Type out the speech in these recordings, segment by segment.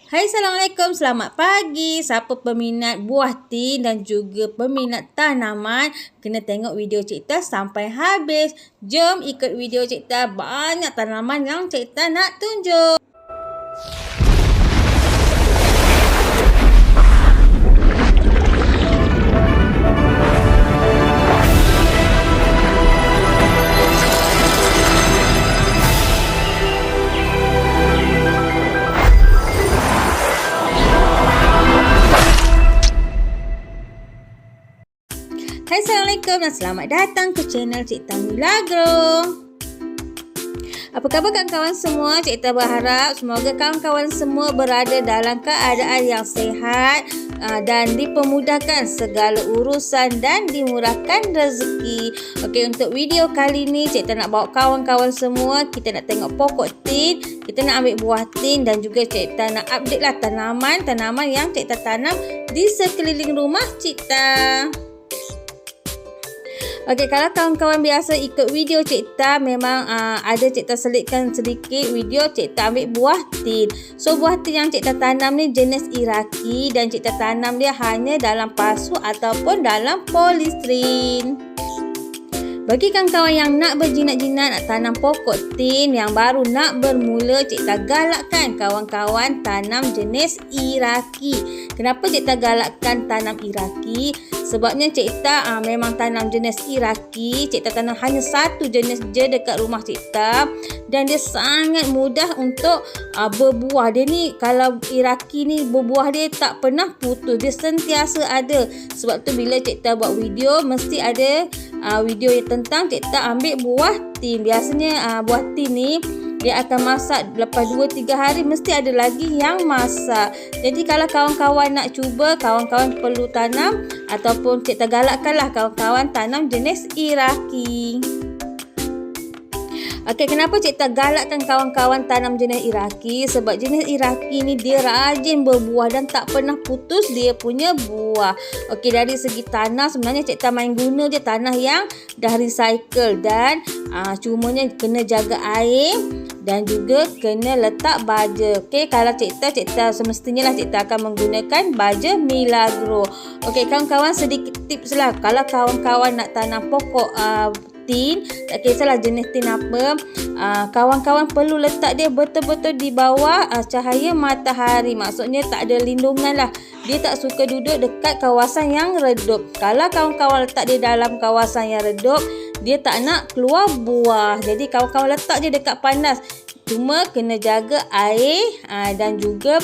Hai, Assalamualaikum. Selamat pagi. Siapa peminat buah tin dan juga peminat tanaman, kena tengok video Cikta sampai habis. Jom ikut video Cikta. Banyak tanaman yang Cikta nak tunjuk. Hai, Assalamualaikum dan selamat datang ke channel Cikta Milagro. Apa khabar kawan-kawan semua? Cikta berharap semoga kawan-kawan semua berada dalam keadaan yang sihat dan dipermudahkan segala urusan dan dimurahkan rezeki. Okey, untuk video kali ni Cikta nak bawa kawan-kawan semua, kita nak tengok pokok tin, kita nak ambil buah tin dan juga Cikta nak update lah tanaman yang Cikta tanam di sekeliling rumah Cikta. Okey, kalau kawan-kawan biasa ikut video Cikta, memang ada Cikta selitkan sedikit video Cikta ambil buah tin. So, buah tin yang Cikta tanam ni jenis Iraqi dan Cikta tanam dia hanya dalam pasu ataupun dalam polisterin. Bagi kawan-kawan yang nak berjinak-jinak nak tanam pokok tin yang baru nak bermula, Cikta galakkan kawan-kawan tanam jenis Iraqi. Kenapa Cikta galakkan tanam Iraqi? Sebabnya Cikta memang tanam jenis Iraqi. Cikta tanam hanya satu jenis je dekat rumah Cikta dan dia sangat mudah untuk berbuah. Dia ni, kalau Iraqi ni berbuah dia tak pernah putus, dia sentiasa ada. Sebab tu bila Cikta buat video mesti ada video yang tentang Cikta ambil buah tin. Biasanya buah tin ni dia akan masak lepas 2-3 hari, mesti ada lagi yang masak. Jadi kalau kawan-kawan nak cuba, kawan-kawan perlu tanam ataupun Cikta galakkanlah kawan-kawan tanam jenis Iraqi. Okey, kenapa Cikta galakkan kawan-kawan tanam jenis Iraqi? Sebab jenis Iraqi ni dia rajin berbuah dan tak pernah putus dia punya buah. Okey, dari segi tanah sebenarnya Cikta main guna je tanah yang dah recycle dan cumanya kena jaga air dan juga kena letak baja. Okey, kalau Cikta semestinya lah Cikta akan menggunakan baja Milagro. Okey, kawan-kawan sedikit tips lah. Kalau kawan-kawan nak tanam pokok tin, tak kisahlah jenis tin apa, kawan-kawan perlu letak dia betul-betul di bawah cahaya matahari. Maksudnya tak ada lindungan lah. Dia tak suka duduk dekat kawasan yang redup. Kalau kawan-kawan letak dia dalam kawasan yang redup, dia tak nak keluar buah. Jadi kawan-kawan letak je dekat panas. Cuma kena jaga air dan juga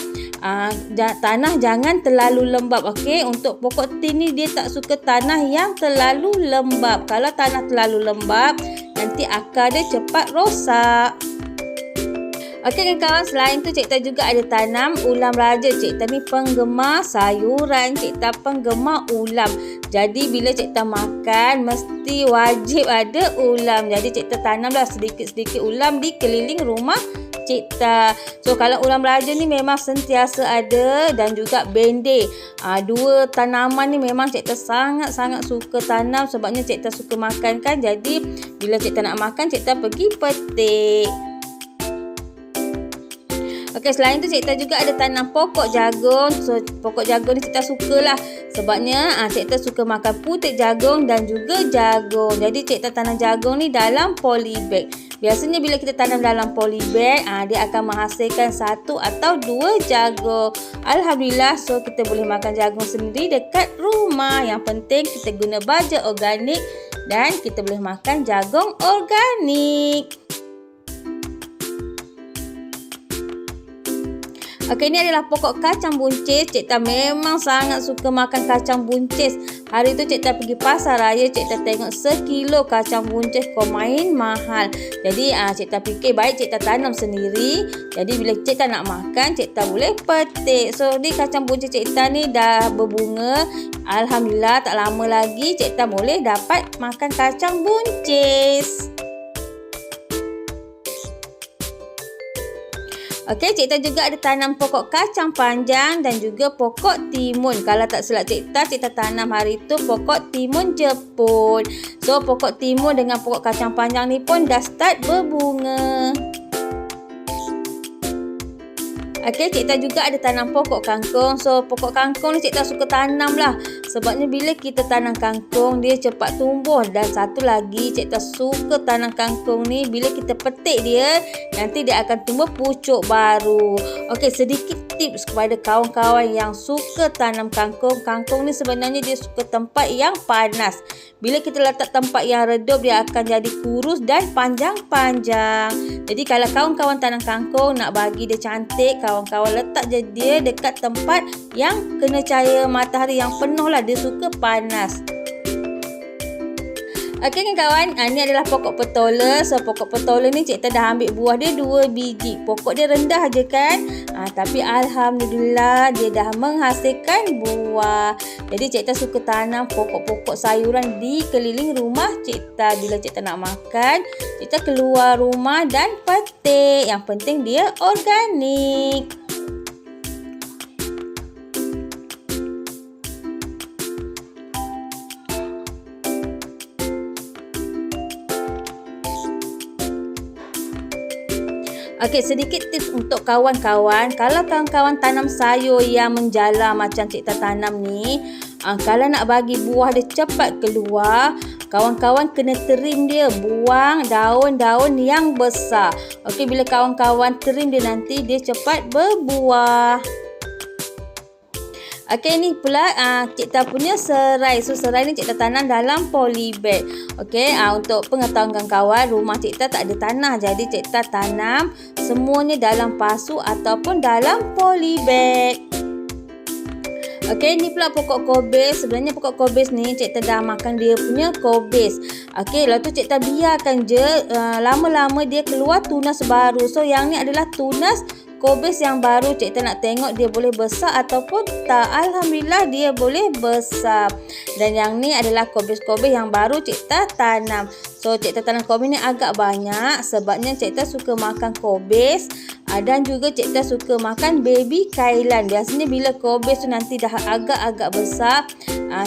tanah jangan terlalu lembab. Okey, untuk pokok tin ni dia tak suka tanah yang terlalu lembab. Kalau tanah terlalu lembab, nanti akar dia cepat rosak. Okey kawan-kawan, selain tu Cikta juga ada tanam ulam raja. Cikta ni penggemar sayuran, Cikta penggemar ulam. Jadi bila Cikta makan mesti wajib ada ulam. Jadi Cikta tanamlah sedikit-sedikit ulam di keliling rumah Cikta. So kalau ulam raja ni memang sentiasa ada dan juga bende. Dua tanaman ni memang Cikta sangat-sangat suka tanam sebabnya Cikta suka makan kan. Jadi bila Cikta nak makan, Cikta pergi petik. Okey, selain tu Cikta juga ada tanam pokok jagung. So pokok jagung ni Cikta sukalah sebabnya Cikta suka makan putik jagung dan juga jagung. Jadi Cikta tanam jagung ni dalam polybag. Biasanya bila kita tanam dalam polybag, dia akan menghasilkan 1 atau 2 jagung. Alhamdulillah, so kita boleh makan jagung sendiri dekat rumah. Yang penting kita guna baja organik dan kita boleh makan jagung organik. Okey, ini adalah pokok kacang buncis. Cikta memang sangat suka makan kacang buncis. Hari tu Cikta pergi pasar raya, Cikta tengok sekilo kacang buncis main mahal. Jadi Cikta fikir baik Cikta tanam sendiri. Jadi bila Cikta nak makan, Cikta boleh petik. So ni kacang buncis Cikta ni dah berbunga. Alhamdulillah, tak lama lagi Cikta boleh dapat makan kacang buncis. Okey, Cikta juga ada tanam pokok kacang panjang dan juga pokok timun. Kalau tak silap Cikta tanam hari tu pokok timun Jepun. So, pokok timun dengan pokok kacang panjang ni pun dah start berbunga. Okey, Cik Tan juga ada tanam pokok kangkung. So, pokok kangkung ni Cik Tan suka tanam lah. Sebabnya bila kita tanam kangkung, dia cepat tumbuh. Dan satu lagi, Cik Tan suka tanam kangkung ni, bila kita petik dia, nanti dia akan tumbuh pucuk baru. Okey, sedikit tips kepada kawan-kawan yang suka tanam kangkung. Kangkung ni sebenarnya dia suka tempat yang panas. Bila kita letak tempat yang redup, dia akan jadi kurus dan panjang-panjang. Jadi kalau kawan-kawan tanam kangkung nak bagi dia cantik, kawan-kawan letak je dia dekat tempat yang kena cahaya matahari yang penuh lah. Dia suka panas. Okey kawan, ni adalah pokok petola. So pokok petola ni Cik Tan dah ambil buah dia 2 biji. Pokok dia rendah je kan. Tapi alhamdulillah dia dah menghasilkan buah. Jadi Cik Tan suka tanam pokok-pokok sayuran di keliling rumah Cik Tan. Bila Cik Tan nak makan, Cik Tan keluar rumah dan petik. Yang penting dia organik. Okey, sedikit tips untuk kawan-kawan. Kalau kawan-kawan tanam sayur yang menjala macam Cik Tan tanam ni, kalau nak bagi buah dia cepat keluar, kawan-kawan kena trim dia, buang daun-daun yang besar. Okey, bila kawan-kawan trim dia nanti dia cepat berbuah. Okey, ni pula Cik Tan punya serai. So serai ni Cik Tan tanam dalam polybag. Okey, untuk pengetahuan kawan, rumah Cik Tan tak ada tanah. Jadi Cik Tan tanam semuanya dalam pasu ataupun dalam polybag. Okey, ni pula pokok kobis. Sebenarnya pokok kobis ni Cik Tan dah makan dia punya kobis. Okey, lepas tu Cik Tan biarkan je lama-lama dia keluar tunas baru. So yang ni adalah tunas kobis yang baru. Cik Tan nak tengok dia boleh besar ataupun tak. Alhamdulillah dia boleh besar. Dan yang ni adalah kobis-kobis yang baru Cik Tan tanam. So Cik Tan tanam kobis ni agak banyak sebabnya Cik Tan suka makan kobis. Dan juga Cik Tan suka makan baby kailan. Biasanya bila kobis tu nanti dah agak-agak besar,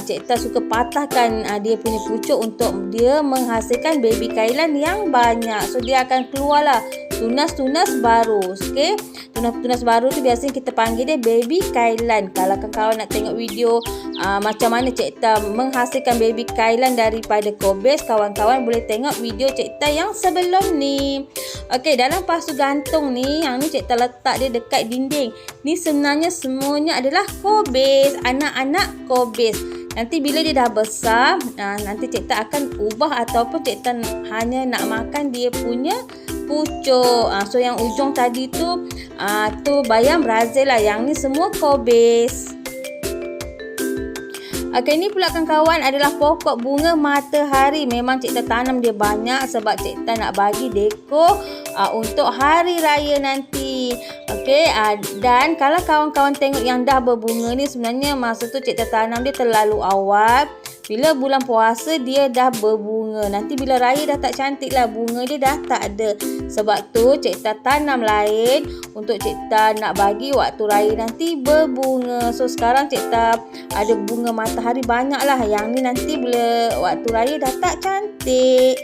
Cik Tan suka patahkan dia punya pucuk untuk dia menghasilkan baby kailan yang banyak. So dia akan keluarlah tunas-tunas baru. Okey, tunas-tunas baru tu biasanya kita panggil dia baby kailan. Kalau kawan-kawan nak tengok video macam mana Cik Tan menghasilkan baby kailan daripada kobis, kawan-kawan boleh tengok video Cik Tan yang sebelum ni. Okey, dalam pasu gantung ni, yang ni Cik Tan letak dia dekat dinding. Ni sebenarnya semuanya adalah kobis, anak-anak kobis. Nanti bila dia dah besar, nanti Cik Tan akan ubah ataupun Cik Tan hanya nak makan dia punya pucuk. So yang ujung tadi tu bayam Brazil lah. Yang ni semua kobis. Okey, ni pula kawan adalah pokok bunga matahari. Memang Cik Tan tanam dia banyak sebab Cik Tan nak bagi dekor untuk hari raya nanti. Okey, dan kalau kawan-kawan tengok yang dah berbunga ni, sebenarnya masa tu Cik Tan tanam dia terlalu awal. Bila bulan puasa dia dah berbunga. Nanti bila raya dah tak cantik lah, bunga dia dah tak ada. Sebab tu Cik Tan tanam lain untuk Cik Tan nak bagi waktu raya nanti berbunga. So sekarang Cik Tan ada bunga matahari banyak lah. Yang ni nanti bila waktu raya dah tak cantik.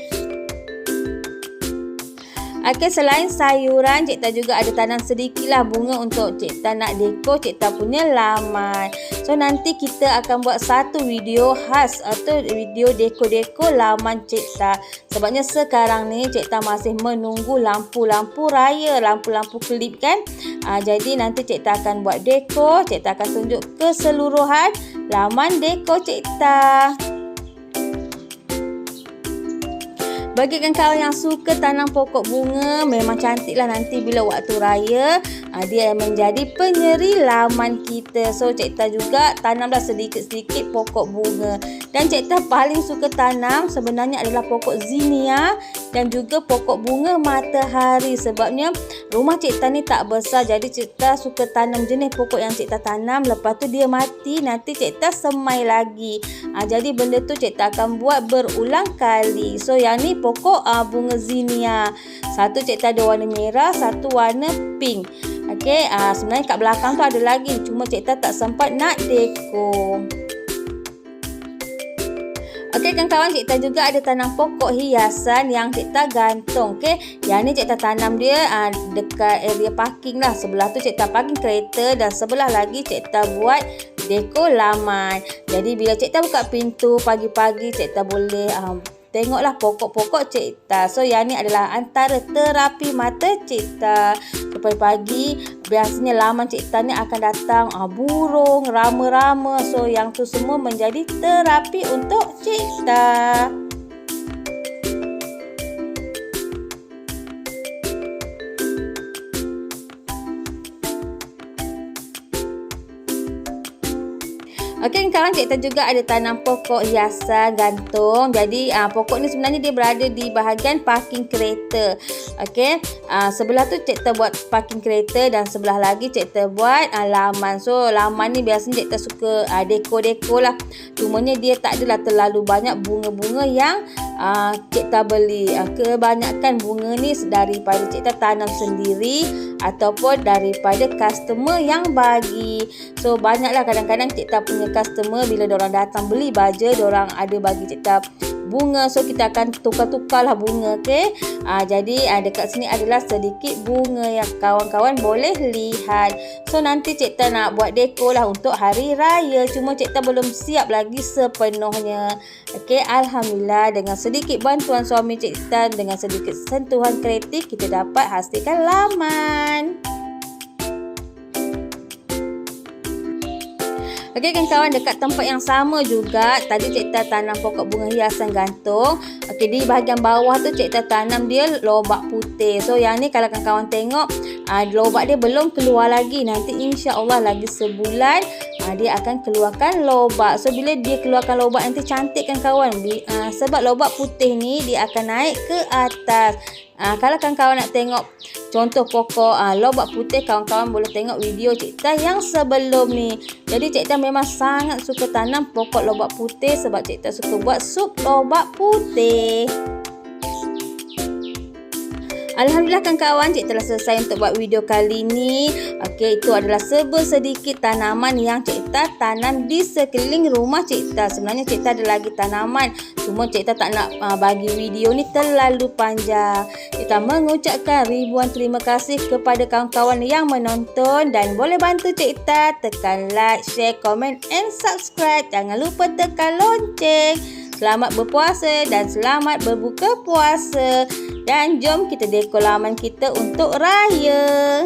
Okey, selain sayuran, Cik Tan juga ada tanam sedikit lah bunga untuk Cik Tan nak dekor Cik Tan punya laman. So nanti kita akan buat satu video khas atau video dekor-dekor laman Cik Tan. Sebabnya sekarang ni Cik Tan masih menunggu lampu-lampu raya, lampu-lampu kelip kan. Jadi nanti Cik Tan akan buat dekor. Cik Tan akan tunjuk keseluruhan laman dekor Cik Tan. Bagi kawan yang suka tanam pokok bunga, memang cantiklah nanti bila waktu raya. Dia menjadi penyeri laman kita. So Cik Tan juga tanamlah sedikit-sedikit pokok bunga. Dan Cik Tan paling suka tanam sebenarnya adalah pokok zinnia dan juga pokok bunga matahari. Sebabnya rumah Cik Tan ni tak besar, jadi Cik Tan suka tanam jenis pokok yang Cik Tan tanam. Lepas tu dia mati, nanti Cik Tan semai lagi. Jadi benda tu Cik Tan akan buat berulang kali. So yang ni pokok bunga zinnia. Satu Cik Tan ada warna merah, satu warna pink. Okey, sebenarnya kat belakang tu ada lagi, cuma Cik Tan tak sempat nak dekor. Okey kawan-kawan, Cik Tan juga ada tanam pokok hiasan yang Cik Tan gantung. Okey, yang ni Cik Tan tanam dia dekat area parking lah. Sebelah tu Cik Tan parking kereta dan sebelah lagi Cik Tan buat dekor laman. Jadi bila Cik Tan buka pintu pagi-pagi, Cik Tan boleh tengoklah pokok-pokok Cik Tan. So yang ni adalah antara terapi mata Cik Tan. Pagi-pagi biasanya laman Cik Tan ni akan datang burung, rama-rama. So yang tu semua menjadi terapi untuk Cik Tan. Okey kawan, Cik Tan juga ada tanam pokok hiasan gantung. Jadi pokok ni sebenarnya dia berada di bahagian parking kereta. Okey, sebelah tu Cik Tan buat parking kereta dan sebelah lagi Cik Tan buat laman. So laman ni biasanya Cik Tan suka dekor-dekor lah. Cumanya dia tak adalah terlalu banyak bunga-bunga yang Cik Tan beli. Kebanyakan bunga ni daripada Cik Tan tanam sendiri ataupun daripada customer yang bagi. So banyaklah kadang-kadang Cik Tan punya customer bila diorang datang beli baja, diorang ada bagi Cik Tan bunga. So kita akan tukar-tukar lah bunga. Okay? Jadi dekat sini adalah sedikit bunga yang kawan-kawan boleh lihat. So nanti Cik Tan nak buat dekor lah untuk hari raya. Cuma Cik Tan belum siap lagi sepenuhnya. Okay? Alhamdulillah dengan sedikit bantuan suami Cik Tan, dengan sedikit sentuhan kreatif, kita dapat hasilkan laman. Okey kan kawan, dekat tempat yang sama juga tadi Cik Tan tanam pokok bunga hiasan gantung. Okey, di bahagian bawah tu Cik Tan tanam dia lobak putih. So yang ni kalau kawan-kawan tengok lobak dia belum keluar lagi. Nanti insya-Allah lagi sebulan dia akan keluarkan lobak. So bila dia keluarkan lobak nanti cantik kan kawan. Sebab lobak putih ni dia akan naik ke atas. Kalau kawan-kawan nak tengok contoh pokok lobak putih, kawan-kawan boleh tengok video Cik Tan yang sebelum ni. Jadi Cik Tan memang sangat suka tanam pokok lobak putih sebab Cik Tan suka buat sup lobak putih. Alhamdulillah kan kawan, Cik telah selesai untuk buat video kali ni. Okey, itu adalah sedikit tanaman yang Cik Tan tanam di sekeliling rumah Cik Tan. Sebenarnya Cik Tan ada lagi tanaman, cuma Cik Tan tak nak bagi video ni terlalu panjang. Cik Tan mengucapkan ribuan terima kasih kepada kawan-kawan yang menonton dan boleh bantu Cik Tan tekan like, share, komen and subscribe. Jangan lupa tekan lonceng. Selamat berpuasa dan selamat berbuka puasa. Dan jom kita dekor laman kita untuk raya.